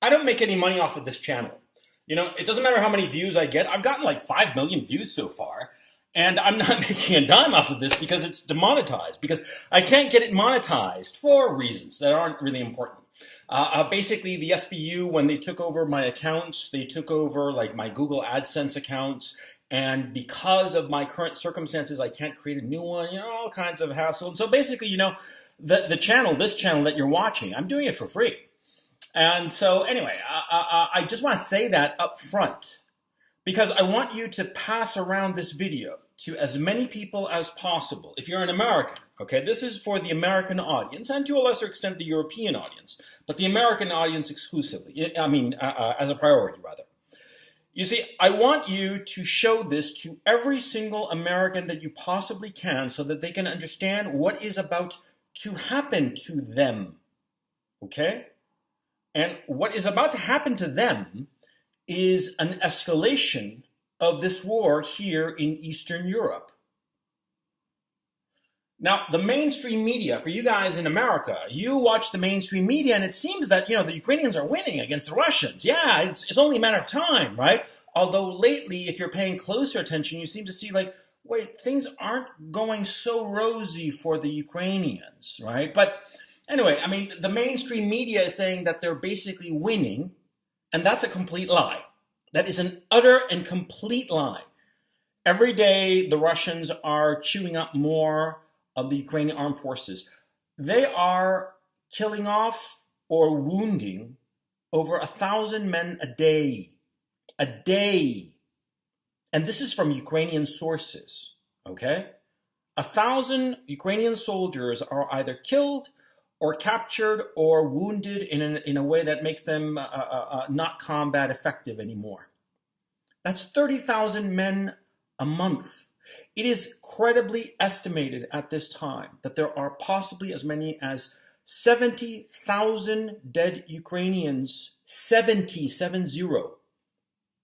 I don't make any money off of this channel. It doesn't matter how many views I get. I've gotten like 5 million views so far. And I'm not making a dime off of this because it's demonetized, because I can't get it monetized for reasons that aren't really important. Basically, the SBU, when they took over my accounts, they took over like my Google AdSense accounts. And because of my current circumstances, I can't create a new one, all kinds of hassle. And so basically, the channel, this channel that you're watching, I'm doing it for free. And so anyway, I just want to say that up front, because I want you to pass around this video to as many people as possible. If you're an American, okay, this is for the American audience and to a lesser extent the European audience, but the American audience exclusively, as a priority rather. You see, I want you to show this to every single American that you possibly can so that they can understand what is about to happen to them, okay? And what is about to happen to them is an escalation of this war here in Eastern Europe. Now, the mainstream media, for you guys in America, you watch the mainstream media and it seems that, the Ukrainians are winning against the Russians. Yeah, it's only a matter of time, right? Although lately, if you're paying closer attention, you seem to see like, wait, things aren't going so rosy for the Ukrainians, right? But anyway, the mainstream media is saying that they're basically winning, and that's a complete lie. That is an utter and complete lie. Every day, the Russians are chewing up more of the Ukrainian armed forces. They are killing off or wounding over 1,000 men a day. A day. And this is from Ukrainian sources, okay? 1,000 Ukrainian soldiers are either killed or captured or wounded in a way that makes them not combat effective anymore. That's 30,000 men a month. It is credibly estimated at this time that there are possibly as many as 70,000 dead Ukrainians, 70.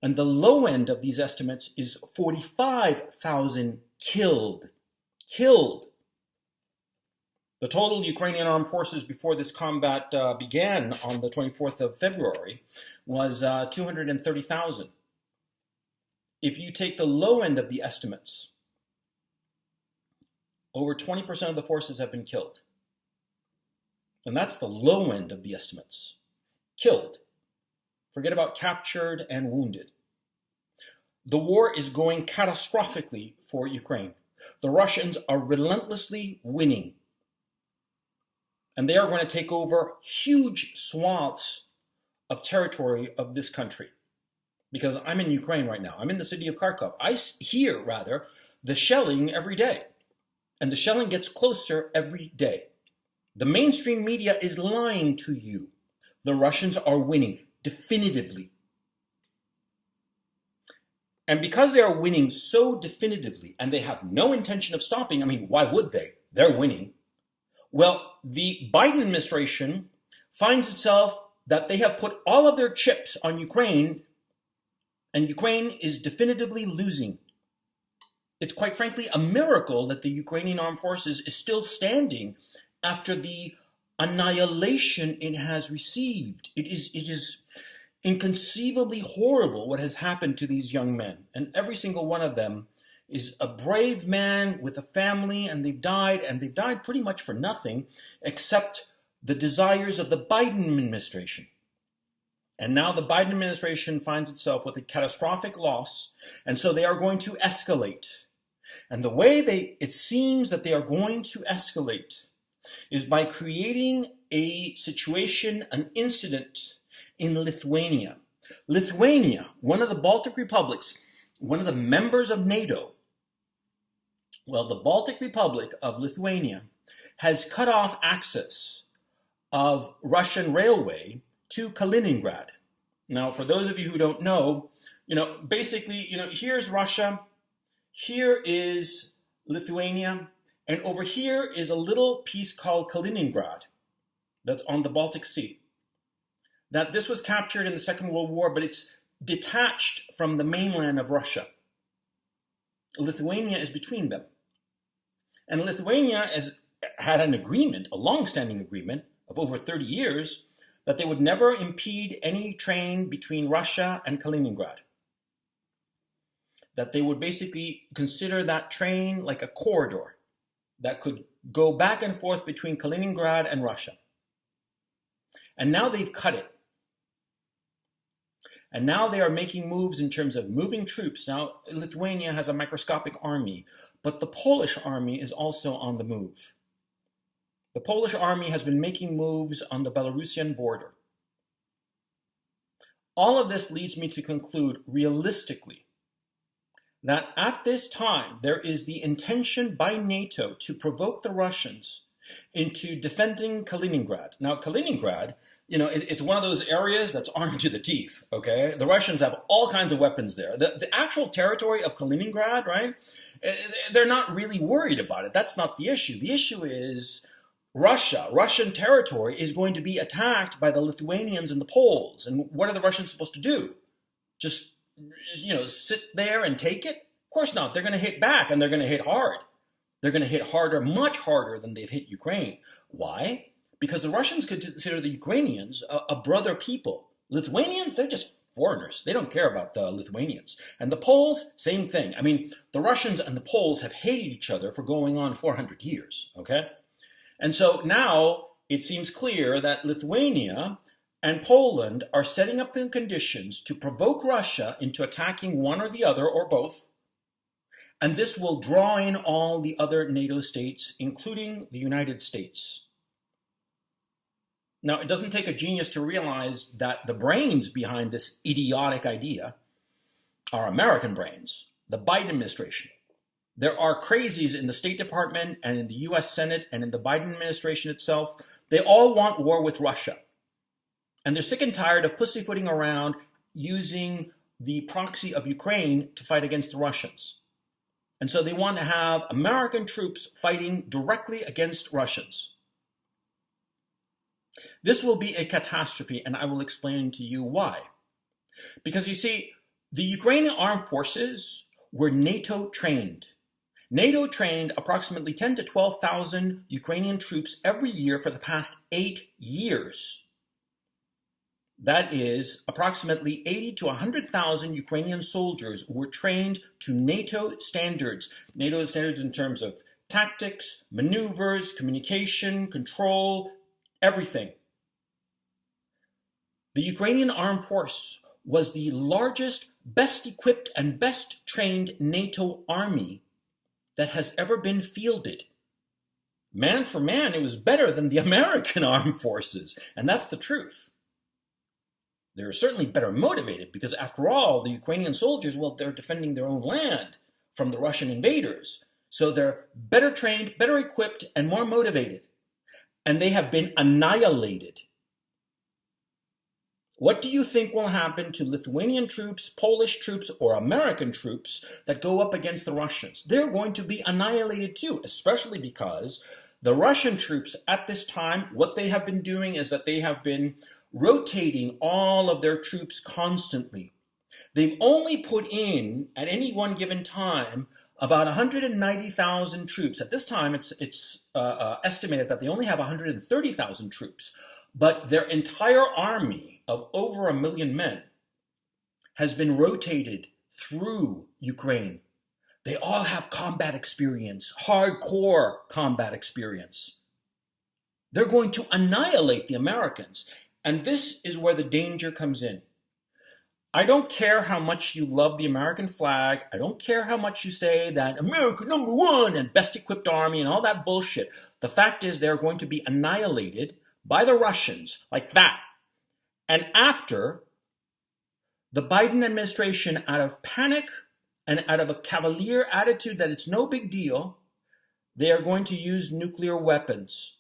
And the low end of these estimates is 45,000 killed. Killed. The total Ukrainian armed forces before this combat began on the 24th of February was 230,000. If you take the low end of the estimates, over 20% of the forces have been killed. And that's the low end of the estimates. Killed. Forget about captured and wounded. The war is going catastrophically for Ukraine. The Russians are relentlessly winning. And they are going to take over huge swaths of territory of this country. Because I'm in Ukraine right now. I'm in the city of Kharkov. I hear, rather, the shelling every day. And the shelling gets closer every day. The mainstream media is lying to you. The Russians are winning, definitively. And because they are winning so definitively, and they have no intention of stopping, why would they? They're winning. Well, the Biden administration finds itself that they have put all of their chips on Ukraine, and Ukraine is definitively losing. It's quite frankly a miracle that the Ukrainian armed forces is still standing after the annihilation it has received. It is inconceivably horrible what has happened to these young men. And every single one of them is a brave man with a family, and they've died pretty much for nothing except the desires of the Biden administration. And now the Biden administration finds itself with a catastrophic loss, and so they are going to escalate. And the way it seems that they are going to escalate is by creating a situation, an incident in Lithuania. Lithuania, one of the Baltic republics, one of the members of NATO, well, the Baltic Republic of Lithuania has cut off access of Russian railway to Kaliningrad. Now, for those of you who don't know, basically, here's Russia, here is Lithuania, and over here is a little piece called Kaliningrad that's on the Baltic Sea. That this was captured in the Second World War, but it's detached from the mainland of Russia. Lithuania is between them. And Lithuania has had an agreement, a long-standing agreement of over 30 years, that they would never impede any train between Russia and Kaliningrad. That they would basically consider that train like a corridor that could go back and forth between Kaliningrad and Russia. And now they've cut it. And now they are making moves in terms of moving troops. Now, Lithuania has a microscopic army, but the Polish army is also on the move. The Polish army has been making moves on the Belarusian border. All of this leads me to conclude realistically that at this time there is the intention by NATO to provoke the Russians into defending Kaliningrad. Now, Kaliningrad, it's one of those areas that's armed to the teeth, okay? The Russians have all kinds of weapons there. The actual territory of Kaliningrad, right? They're not really worried about it. That's not the issue. The issue is Russian territory is going to be attacked by the Lithuanians and the Poles. And what are the Russians supposed to do? Just, sit there and take it? Of course not. They're going to hit back, and they're going to hit hard. They're going to hit harder, much harder than they've hit Ukraine. Why? Because the Russians consider the Ukrainians a brother people. Lithuanians, they're just foreigners. They don't care about the Lithuanians. And the Poles, same thing. I mean, the Russians and the Poles have hated each other for going on 400 years, okay? And so now it seems clear that Lithuania and Poland are setting up the conditions to provoke Russia into attacking one or the other or both. And this will draw in all the other NATO states, including the United States. Now, it doesn't take a genius to realize that the brains behind this idiotic idea are American brains, the Biden administration. There are crazies in the State Department and in the US Senate and in the Biden administration itself. They all want war with Russia. And they're sick and tired of pussyfooting around using the proxy of Ukraine to fight against the Russians. And so they want to have American troops fighting directly against Russians. This will be a catastrophe, and I will explain to you why. Because you see, the Ukrainian armed forces were NATO trained. NATO trained approximately 10 to 12,000 Ukrainian troops every year for the past 8 years. That is, approximately 80 to 100,000 Ukrainian soldiers were trained to NATO standards. NATO standards in terms of tactics, maneuvers, communication, control, everything. The Ukrainian armed force was the largest, best equipped, and best trained NATO army that has ever been fielded. Man for man, it was better than the American armed forces, and that's the truth. They're certainly better motivated because, after all, the Ukrainian soldiers, well, they're defending their own land from the Russian invaders. So they're better trained, better equipped, and more motivated. And they have been annihilated. What do you think will happen to Lithuanian troops, Polish troops, or American troops that go up against the Russians? They're going to be annihilated too, especially because the Russian troops at this time, what they have been doing is that they have been rotating all of their troops constantly. They've only put in, at any one given time, about 190,000 troops. At this time, it's estimated that they only have 130,000 troops. But their entire army of over 1 million men has been rotated through Ukraine. They all have combat experience, hardcore combat experience. They're going to annihilate the Americans. And this is where the danger comes in. I don't care how much you love the American flag. I don't care how much you say that America #1 and best equipped army and all that bullshit. The fact is they're going to be annihilated by the Russians like that. And after, the Biden administration, out of panic and out of a cavalier attitude that it's no big deal, they are going to use nuclear weapons.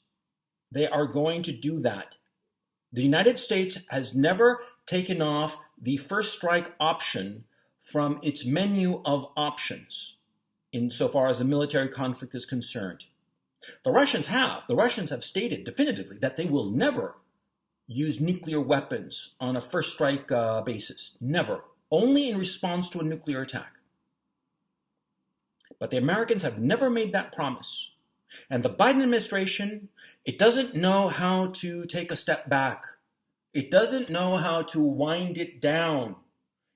They are going to do that. The United States has never taken off the first strike option from its menu of options insofar as a military conflict is concerned. The Russians have. The Russians have stated definitively that they will never use nuclear weapons on a first strike basis. Never. Only in response to a nuclear attack. But the Americans have never made that promise. And the Biden administration, it doesn't know how to take a step back It doesn't know how to wind it down.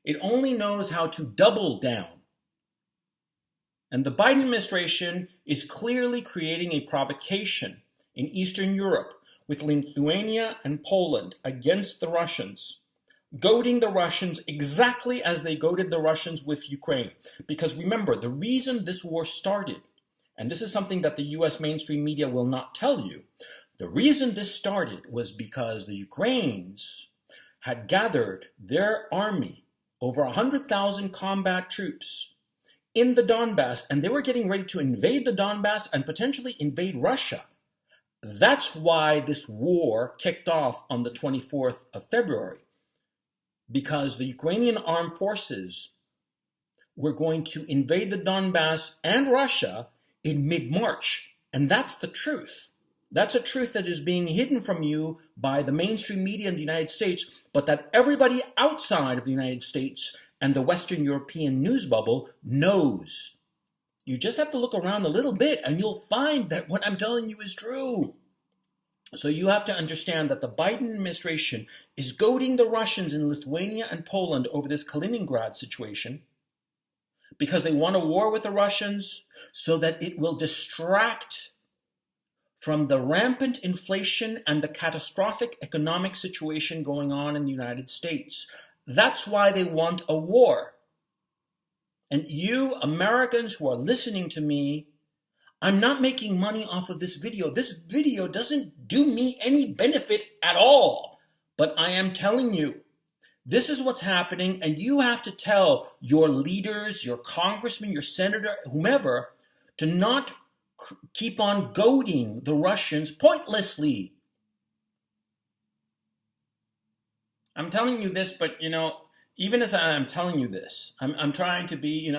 It only knows how to double down. And the Biden administration is clearly creating a provocation in Eastern Europe with Lithuania and Poland against the Russians, goading the Russians exactly as they goaded the Russians with Ukraine. Because remember, the reason this war started, and this is something that the US mainstream media will not tell you, the reason this started was because the Ukrainians had gathered their army, over 100,000 combat troops, in the Donbass, and they were getting ready to invade the Donbass and potentially invade Russia. That's why this war kicked off on the 24th of February, because the Ukrainian armed forces were going to invade the Donbass and Russia in mid-March. And that's the truth. That's a truth that is being hidden from you by the mainstream media in the United States, but that everybody outside of the United States and the Western European news bubble knows. You just have to look around a little bit and you'll find that what I'm telling you is true. So you have to understand that the Biden administration is goading the Russians in Lithuania and Poland over this Kaliningrad situation because they want a war with the Russians so that it will distract from the rampant inflation and the catastrophic economic situation going on in the United States. That's why they want a war. And you Americans who are listening to me, I'm not making money off of this video. This video doesn't do me any benefit at all. But I am telling you, this is what's happening, and you have to tell your leaders, your congressman, your senator, whomever, to not keep on goading the Russians pointlessly. I'm telling you this, but, even as I'm telling you this, I'm trying to be,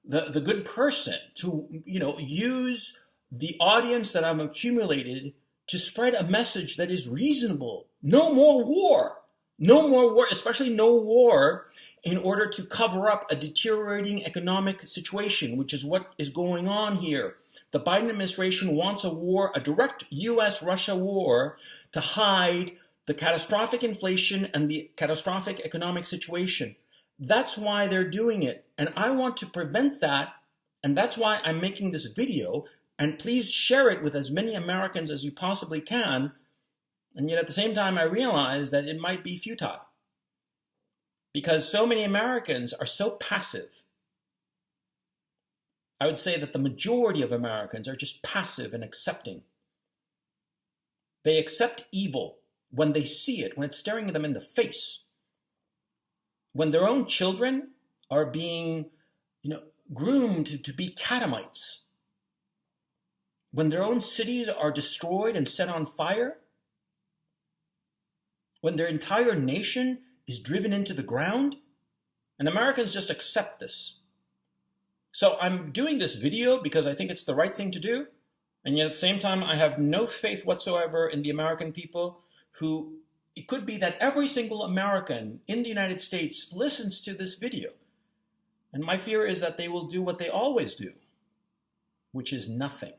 the good person to, use the audience that I've accumulated to spread a message that is reasonable. No more war. No more war, especially no war in order to cover up a deteriorating economic situation, which is what is going on here. The Biden administration wants a war, a direct U.S.-Russia war, to hide the catastrophic inflation and the catastrophic economic situation. That's why they're doing it. And I want to prevent that. And that's why I'm making this video. And please share it with as many Americans as you possibly can. And yet at the same time, I realize that it might be futile. Because so many Americans are so passive. I would say that the majority of Americans are just passive and accepting. They accept evil when they see it, when it's staring at them in the face. When their own children are being, groomed to be catamites. When their own cities are destroyed and set on fire. When their entire nation is driven into the ground. And Americans just accept this. So I'm doing this video because I think it's the right thing to do. And yet at the same time, I have no faith whatsoever in the American people who, it could be that every single American in the United States listens to this video. And my fear is that they will do what they always do, which is nothing.